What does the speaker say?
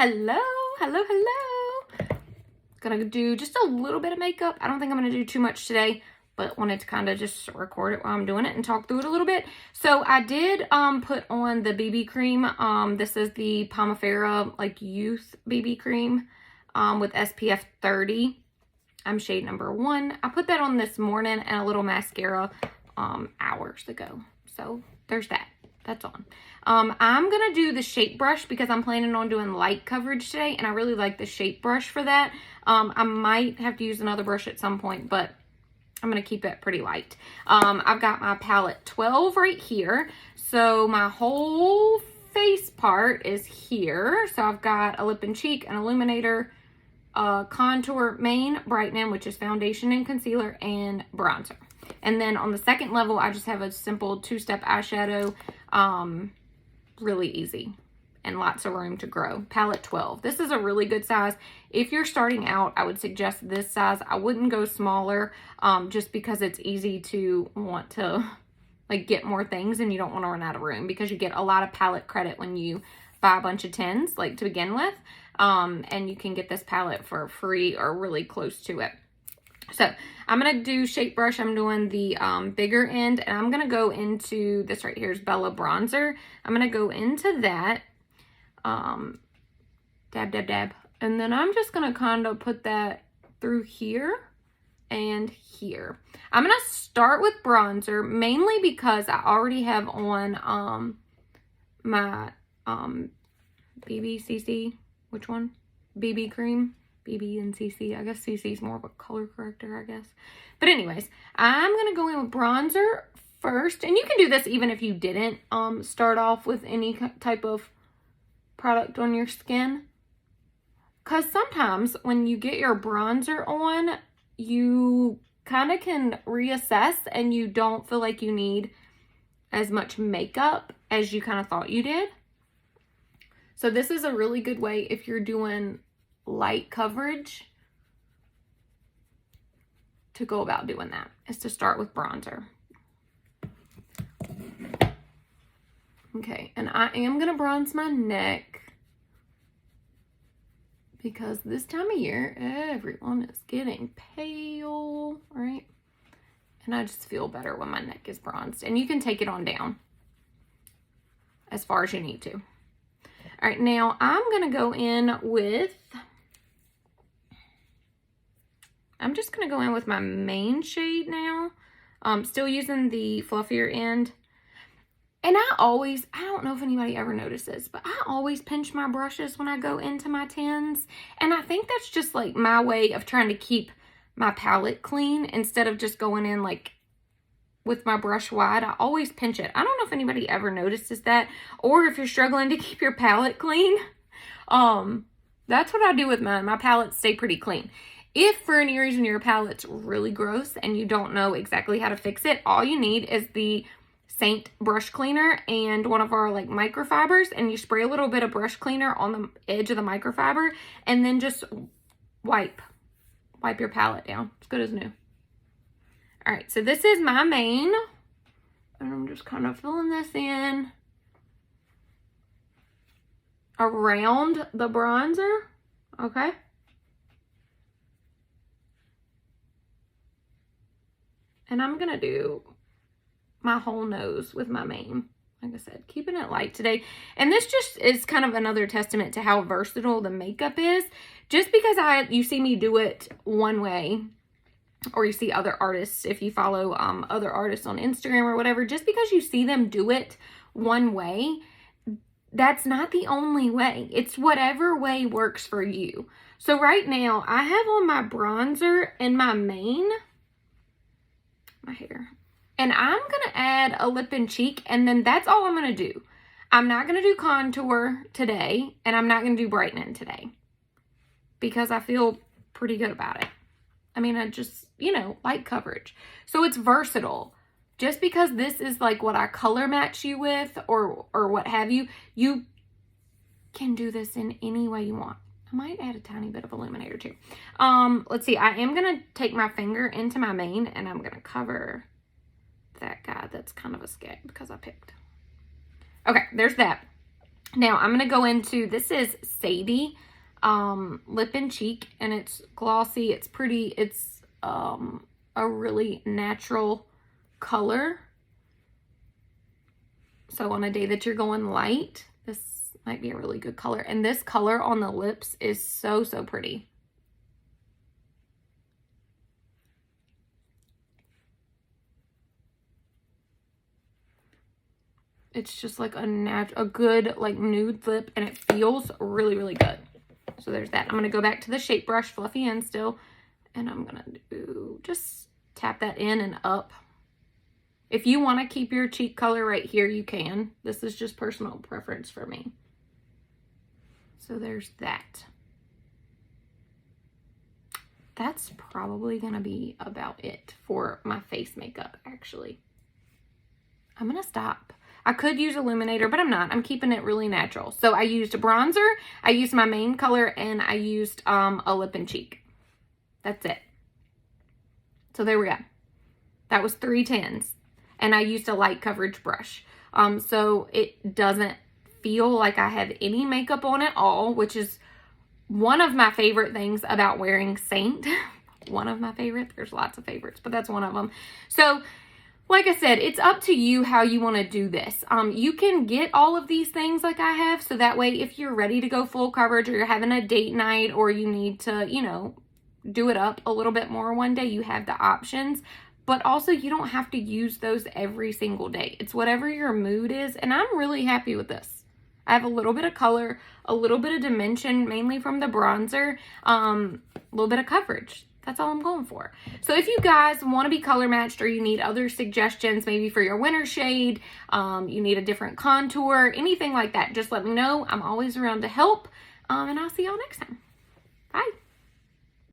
Hello, hello, hello. Gonna do just a little bit of makeup. I don't think I'm gonna do too much today, but wanted to kind of just record it while I'm doing it and talk through it a little bit. So I did put on the BB cream. This is the Pomifera like youth BB cream with SPF 30. I'm shade number 1. I put that on this morning and a little mascara hours ago. So there's that. That's on. I'm going to do the shape brush because I'm planning on doing light coverage today, and I really like the shape brush for that. I might have to use another brush at some point, but I'm going to keep it pretty light. I've got my palette 12 right here. So my whole face part is here. So I've got a lip and cheek, an illuminator, contour, main, brightening, which is foundation and concealer, and bronzer. And then on the second level, I just have a simple 2-step eyeshadow. Really easy and lots of room to grow. Palette 12. This is a really good size. If you're starting out, I would suggest this size. I wouldn't go smaller just because it's easy to want to like get more things and you don't want to run out of room, because you get a lot of palette credit when you buy a bunch of 10s like to begin with. And you can get this palette for free or really close to it. So I'm going to do shape brush. I'm doing the bigger end, and I'm going to go into this right here is Bella Bronzer. I'm going to go into that, dab, dab, dab. And then I'm just going to kind of put that through here and here. I'm going to start with bronzer, mainly because I already have on my BBCC, which one? BB cream. BB and CC. I guess CC is more of a color corrector, I guess. But anyways, I'm going to go in with bronzer first. And you can do this even if you didn't start off with any type of product on your skin. Because sometimes when you get your bronzer on, you kind of can reassess and you don't feel like you need as much makeup as you kind of thought you did. So this is a really good way if you're doing light coverage to go about doing that, is to start with bronzer. Okay, and I am going to bronze my neck because this time of year, everyone is getting pale, right? And I just feel better when my neck is bronzed. And you can take it on down as far as you need to. All right, now I'm going to go in with, I'm just going to go in with my main shade now. Still using the fluffier end. And I don't know if anybody ever notices, but I always pinch my brushes when I go into my 10s. And I think that's just like my way of trying to keep my palette clean instead of just going in like with my brush wide. I always pinch it. I don't know if anybody ever notices that, or if you're struggling to keep your palette clean. That's what I do with mine. My palettes stay pretty clean. If for any reason your palette's really gross and you don't know exactly how to fix it, all you need is the Seint brush cleaner and one of our like microfibers, and you spray a little bit of brush cleaner on the edge of the microfiber and then just wipe your palette down. It's good as new. All right, so this is my main, and I'm just kind of filling this in around the bronzer, okay? And I'm going to do my whole nose with my main. Like I said, keeping it light today. And this just is kind of another testament to how versatile the makeup is. Just because you see me do it one way, or you see other artists, if you follow other artists on Instagram or whatever, just because you see them do it one way, that's not the only way. It's whatever way works for you. So right now, I have on my bronzer and my main, my hair, and I'm going to add a lip and cheek, and then that's all I'm going to do. I'm not going to do contour today, and I'm not going to do brightening today because I feel pretty good about it. I mean, I just, light coverage. So it's versatile. Just because this is like what I color match you with or what have you, you can do this in any way you want. I might add a tiny bit of illuminator too. Let's see. I am going to take my finger into my main and I'm going to cover that guy that's kind of a sketch because I picked. Okay, there's that. Now I'm going to go into, this is Sadie Lip and Cheek, and it's glossy. It's pretty. It's a really natural color. So on a day that you're going light, this might be a really good color. And this color on the lips is so, so pretty. It's just like a good like nude lip, and it feels really, really good. So there's that. I'm going to go back to the shape brush, fluffy end still, and I'm going to just tap that in and up. If you want to keep your cheek color right here, you can. This is just personal preference for me. So there's that. That's probably going to be about it for my face makeup, actually. I'm going to stop. I could use illuminator, but I'm not. I'm keeping it really natural. So I used a bronzer, I used my main color, and I used a lip and cheek. That's it. So there we go. That was 3 tens. And I used a light coverage brush. So it doesn't feel like I have any makeup on at all, which is one of my favorite things about wearing Seint. One of my favorites. There's lots of favorites, but that's one of them. So like I said, it's up to you how you want to do this. You can get all of these things like I have, so that way if you're ready to go full coverage, or you're having a date night, or you need to, you know, do it up a little bit more one day, you have the options. But also, you don't have to use those every single day. It's whatever your mood is, and I'm really happy with this. I have a little bit of color, a little bit of dimension, mainly from the bronzer, a little bit of coverage. That's all I'm going for. So if you guys want to be color matched, or you need other suggestions, maybe for your winter shade, you need a different contour, anything like that, just let me know. I'm always around to help, and I'll see y'all next time.